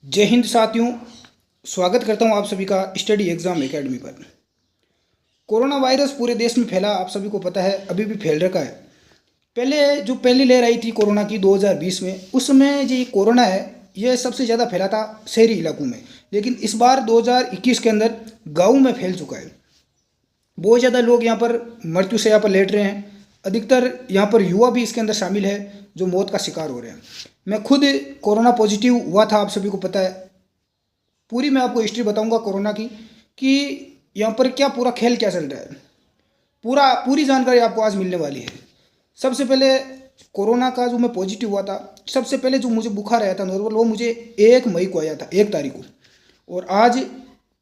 जय हिंद साथियों। स्वागत करता हूं आप सभी का स्टडी एग्जाम एकेडमी पर। कोरोना वायरस पूरे देश में फैला, आप सभी को पता है, अभी भी फैल रखा है। पहले जो पहली लहर आई थी कोरोना की 2020 में, उस समय जो ये कोरोना है यह सबसे ज़्यादा फैला था शहरी इलाकों में, लेकिन इस बार 2021 के अंदर गाँव में फैल चुका है। बहुत ज़्यादा लोग यहाँ पर मृत्यु से यहाँ पर लेट रहे हैं। अधिकतर यहाँ पर युवा भी इसके अंदर शामिल है जो मौत का शिकार हो रहे हैं। मैं खुद कोरोना पॉजिटिव हुआ था, आप सभी को पता है। पूरी मैं आपको हिस्ट्री बताऊंगा कोरोना की कि यहाँ पर क्या पूरा खेल क्या चल रहा है। पूरी जानकारी आपको आज मिलने वाली है। सबसे पहले कोरोना का जो मैं पॉजिटिव हुआ था, सबसे पहले जो मुझे बुखार आया था नॉर्मल, वो मुझे 1 मई को आया था, 1 तारीख को, और आज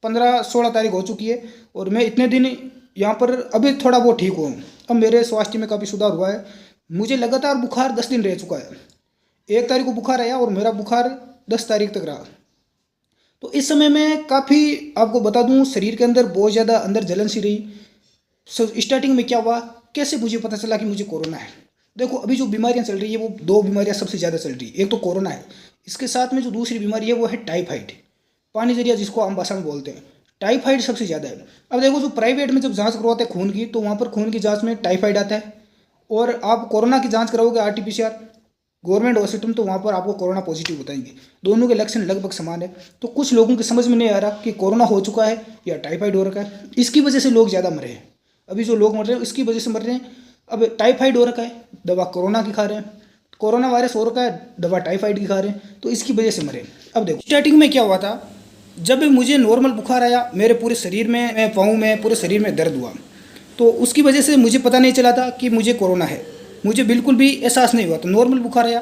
15-16 तारीख हो चुकी है। और मैं इतने दिन यहाँ पर अभी थोड़ा बहुत ठीक हुआ हूँ। अब मेरे स्वास्थ्य में काफ़ी सुधार हुआ है। मुझे लगातार बुखार 10 दिन रह चुका है। 1 तारीख को बुखार आया और मेरा बुखार 10 तारीख तक रहा। तो इस समय में काफ़ी आपको बता दूं, शरीर के अंदर बहुत ज़्यादा अंदर जलन सी रही। स्टार्टिंग में क्या हुआ, कैसे मुझे पता चला कि मुझे कोरोना है। देखो, अभी जो बीमारियां चल रही है वो 2 बीमारियां सबसे ज़्यादा चल रही है। एक तो कोरोना है, इसके साथ में जो दूसरी बीमारी है वो है टाइफाइड, पानी जरिया, जिसको आम भाषा में बोलते हैं। टाइफाइड सबसे ज़्यादा है। अब देखो, जो प्राइवेट में जब जाँच करवाते हैं खून की, तो वहाँ पर खून की जाँच में टाइफाइड आता है। और आप कोरोना की जाँच कराओगे RT-PCR गवर्नमेंट हॉस्पिटल में, तो वहाँ पर आपको कोरोना पॉजिटिव बताएंगे। दोनों के लक्षण लगभग समान है। तो कुछ लोगों की समझ में नहीं आ रहा कि कोरोना हो चुका है या टाइफाइड हो रखा है। इसकी वजह से लोग ज़्यादा मरे हैं। अभी जो लोग मर रहे हैं इसकी वजह से मर रहे हैं। अब टाइफाइड हो रखा है, दवा कोरोना की खा रहे हैं। कोरोना वायरस हो रखा है, दवा टाइफाइड की खा रहे हैं, तो इसकी वजह से मरे। अब देखो, स्टार्टिंग में क्या हुआ था, जब मुझे नॉर्मल बुखार आया, मेरे पूरे शरीर में, पाँव में, पूरे शरीर में दर्द हुआ, तो उसकी वजह से मुझे पता नहीं चला था कि मुझे कोरोना है। मुझे बिल्कुल भी एहसास नहीं हुआ। तो नॉर्मल बुखार आया,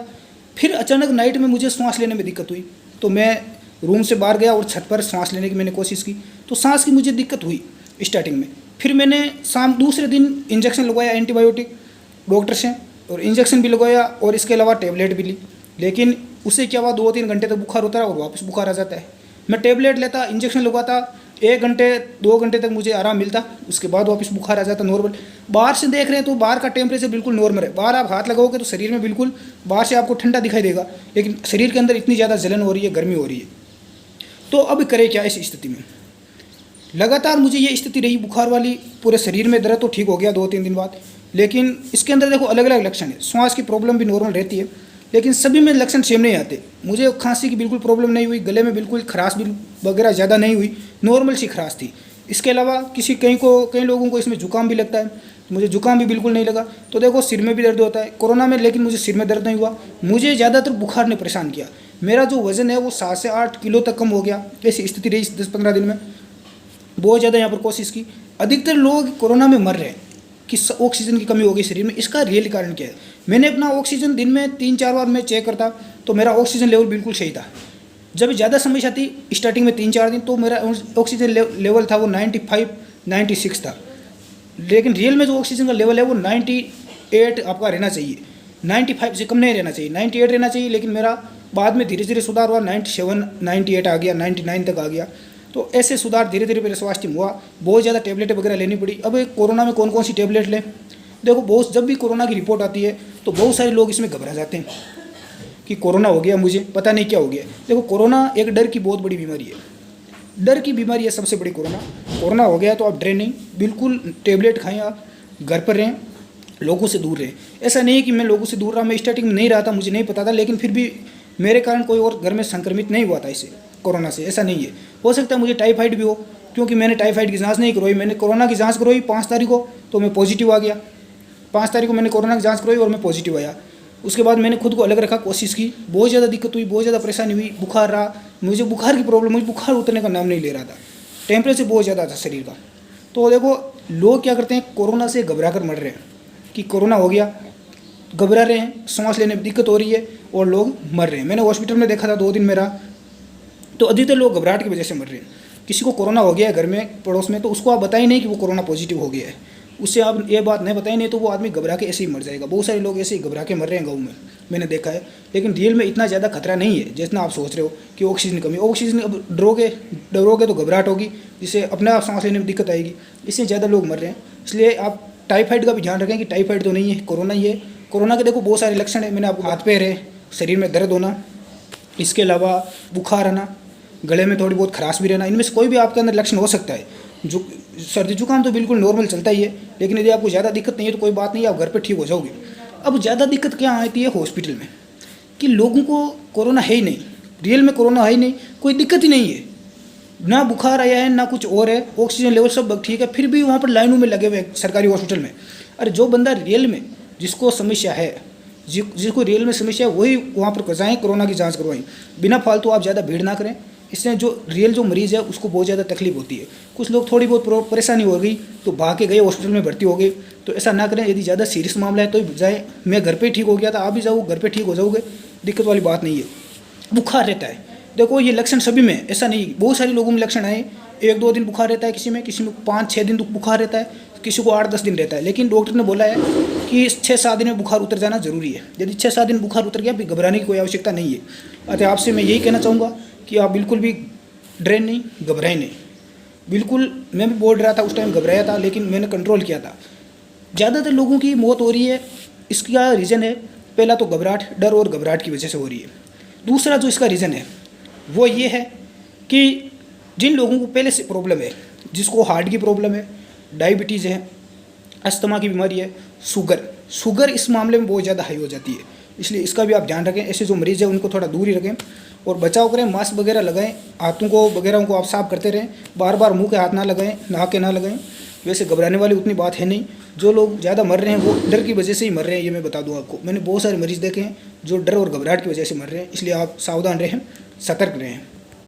फिर अचानक नाइट में मुझे सांस लेने में दिक्कत हुई। तो मैं रूम से बाहर गया और छत पर सांस लेने की मैंने कोशिश की, तो सांस की मुझे दिक्कत हुई स्टार्टिंग में। फिर मैंने दूसरे दिन इंजेक्शन लगवाया एंटीबायोटिक डॉक्टर से, और इंजेक्शन भी लगवाया और इसके अलावा टेबलेट भी ली। लेकिन उससे क्या हुआ, 2-3 घंटे तक बुखार होता है और वापस बुखार आ जाता है। मैं टेबलेट लेता, इंजेक्शन लगवाता, 1 घंटे 2 घंटे तक मुझे आराम मिलता, उसके बाद वापस बुखार आ जाता नॉर्मल। बाहर से देख रहे हैं तो बाहर का टेम्परेचर बिल्कुल नॉर्मल है। बाहर आप हाथ लगाओगे तो शरीर में बिल्कुल बाहर से आपको ठंडा दिखाई देगा, लेकिन शरीर के अंदर इतनी ज़्यादा जलन हो रही है, गर्मी हो रही है। तो अब करें क्या इस स्थिति में। लगातार मुझे ये स्थिति रही बुखार वाली, पूरे शरीर में दर्द तो ठीक हो गया 2-3 दिन बाद, लेकिन इसके अंदर देखो अलग अलग लक्षण है। श्वास की प्रॉब्लम भी नॉर्मल रहती है, लेकिन सभी में लक्षण सेम नहीं आते। मुझे खांसी की बिल्कुल प्रॉब्लम नहीं हुई, गले में बिल्कुल खराश भी वगैरह ज़्यादा नहीं हुई, नॉर्मल सी खराश थी। इसके अलावा कई लोगों को इसमें जुकाम भी लगता है, मुझे जुकाम भी बिल्कुल नहीं लगा। तो देखो, सिर में भी दर्द होता है कोरोना में, लेकिन मुझे सिर में दर्द नहीं हुआ। मुझे ज़्यादातर बुखार ने परेशान किया। मेरा जो वज़न है वो 7 से 8 किलो तक कम हो गया। ऐसी स्थिति रही 10-15 दिन में। बहुत ज़्यादा यहाँ पर कोशिश की। अधिकतर लोग कोरोना में मर रहे हैं कि ऑक्सीजन की कमी हो गई शरीर में। इसका रियल कारण क्या है, मैंने अपना ऑक्सीजन दिन में 3-4 बार मैं चेक करता, तो मेरा ऑक्सीजन लेवल बिल्कुल सही था। जब ज़्यादा समस्या थी स्टार्टिंग में 3-4 दिन, तो मेरा ऑक्सीजन लेवल था वो 95-96 था। लेकिन रियल में जो ऑक्सीजन का लेवल है वो 98 आपका रहना चाहिए, 95 से कम नहीं रहना चाहिए, 98 रहना चाहिए। लेकिन मेरा बाद में धीरे धीरे सुधार हुआ, 97-98 आ गया, 99 तक आ गया। तो ऐसे सुधार धीरे धीरे मेरे स्वास्थ्य में हुआ। बहुत ज़्यादा टेबलेट वगैरह लेनी पड़ी। अब कोरोना में कौन कौन सी टेबलेट लें, देखो, जब भी कोरोना की रिपोर्ट आती है तो बहुत सारे लोग इसमें घबरा जाते हैं कि कोरोना हो गया, मुझे पता नहीं क्या हो गया। देखो, कोरोना एक डर की बहुत बड़ी बीमारी है। डर की बीमारी है सबसे बड़ी कोरोना हो गया तो आप डरे नहीं, बिल्कुल टेबलेट खाएं, आप घर पर रहें, लोगों से दूर रहें। ऐसा नहीं है कि मैं लोगों से दूर रहा, मैं स्टार्टिंग में नहीं रहा था, मुझे नहीं पता था, लेकिन फिर भी मेरे कारण कोई और घर में संक्रमित नहीं हुआ था इससे, कोरोना से, ऐसा नहीं है। हो सकता है मुझे टाइफाइड भी हो, क्योंकि मैंने टाइफाइड की जांच नहीं करवाई। मैंने कोरोना की जांच करवाई 5 तारीख को, तो मैं पॉजिटिव आ गया। 5 तारीख को मैंने कोरोना की जांच करवाई और मैं पॉजिटिव आया। उसके बाद मैंने खुद को अलग रखा, कोशिश की, बहुत ज़्यादा दिक्कत हुई, बहुत ज़्यादा परेशानी हुई, बुखार रहा, मुझे बुखार की प्रॉब्लम हुई, बुखार उतरने का नाम नहीं ले रहा था, टेम्परेचर बहुत ज़्यादा था शरीर का। तो देखो, लोग क्या करते हैं, कोरोना से घबरा कर मर रहे हैं कि कोरोना हो गया, घबरा रहे हैं, सांस लेने में दिक्कत हो रही है और लोग मर रहे हैं। मैंने हॉस्पिटल में देखा था, 2 दिन में रहा, तो अधिकतर लोग घबराहट की वजह से मर रहे हैं। किसी को कोरोना हो गया है घर में, पड़ोस में, तो उसको आप बताइए नहीं कि वो कोरोना पॉजिटिव हो गया है, उससे आप ये बात नहीं बताइए, नहीं तो वो आदमी घबरा के ऐसे ही मर जाएगा। बहुत सारे लोग ऐसे ही घबरा के मर रहे हैं गाँव में, मैंने देखा है। लेकिन रियल में इतना ज़्यादा खतरा नहीं है जितना आप सोच रहे हो कि ऑक्सीजन कमी। ऑक्सीजन अब डरोगे तो घबराहट होगी, जिससे अपने आप सांस लेने में दिक्कत आएगी, इससे ज़्यादा लोग मर रहे हैं। इसलिए आप टाइफाइड का भी ध्यान रखें कि टाइफाइड तो नहीं है, कोरोना ही है। कोरोना के देखो बहुत सारे लक्षण है, मैंने आपको हाथ पैर है, शरीर में दर्द होना, इसके अलावा बुखार आना, गले में थोड़ी बहुत खराश भी रहना, इनमें से कोई भी आपके अंदर लक्षण हो सकता है। जो सर्दी जुकाम तो बिल्कुल नॉर्मल चलता ही है, लेकिन यदि आपको ज़्यादा दिक्कत नहीं है तो कोई बात नहीं, आप घर पे ठीक हो जाओगे। अब ज़्यादा दिक्कत क्या आती है हॉस्पिटल में, कि लोगों को कोरोना है ही नहीं, रियल में कोरोना है ही नहीं, कोई दिक्कत ही नहीं है, ना बुखार आया है ना कुछ और है, ऑक्सीजन लेवल सब ठीक है, फिर भी वहाँ पर लाइनों में लगे हुए हैं सरकारी हॉस्पिटल में। अरे जो बंदा रियल में जिसको समस्या है, जिसको रियल में समस्या है, वही वहाँ पर जाएँ, कोरोना की जांच करवाएं, बिना फालतू आप ज़्यादा भीड़ ना करें। इससे जो रियल जो मरीज़ है उसको बहुत ज़्यादा तकलीफ होती है। कुछ लोग थोड़ी बहुत परेशानी हो गई तो भाग के गए हॉस्पिटल में भर्ती हो गए, तो ऐसा ना करें। यदि ज़्यादा सीरियस मामला है तो जाए, मैं घर पे ठीक हो गया था, आप भी जाओ, घर पे ठीक हो जाओगे, दिक्कत वाली बात नहीं है। बुखार रहता है, देखो ये लक्षण सभी में ऐसा नहीं, बहुत सारे लोगों में लक्षण आए, 1-2 दिन बुखार रहता है, किसी में 5-6 दिन बुखार रहता है, किसी को 8-10 दिन रहता है, लेकिन डॉक्टर ने बोला है कि 6-7 दिन में बुखार उतर जाना जरूरी है। यदि 6-7 दिन बुखार उतर गया फिर घबराने की कोई आवश्यकता नहीं है। अतः आपसे मैं यही कहना चाहूँगा कि आप बिल्कुल भी डरे नहीं, घबराए नहीं। बिल्कुल मैं भी बहुत डरा था, उस टाइम घबराया था, लेकिन मैंने कंट्रोल किया था। ज़्यादातर लोगों की मौत हो रही है, इसका रीज़न है, पहला तो घबराहट, डर और घबराहट की वजह से हो रही है। दूसरा जो इसका रीज़न है वो ये है कि जिन लोगों को पहले से प्रॉब्लम है, जिसको हार्ट की प्रॉब्लम है, डायबिटीज़ है, अस्थमा की बीमारी है, शुगर इस मामले में बहुत ज़्यादा हाई हो जाती है, इसलिए इसका भी आप ध्यान रखें। ऐसे जो मरीज़ है उनको थोड़ा दूर ही रखें और बचाव करें, मास्क वगैरह लगाएं, हाथों को वगैरह को आप साफ करते रहें, बार बार मुंह के हाथ ना लगाएं, नाक के ना लगाएं। वैसे घबराने वाली उतनी बात है नहीं, जो लोग ज़्यादा मर रहे हैं वो डर की वजह से ही मर रहे हैं, ये मैं बता दूं आपको। मैंने बहुत सारे मरीज़ देखे हैं जो डर और घबराहट की वजह से मर रहे हैं, इसलिए आप सावधान रहें, सतर्क रहें।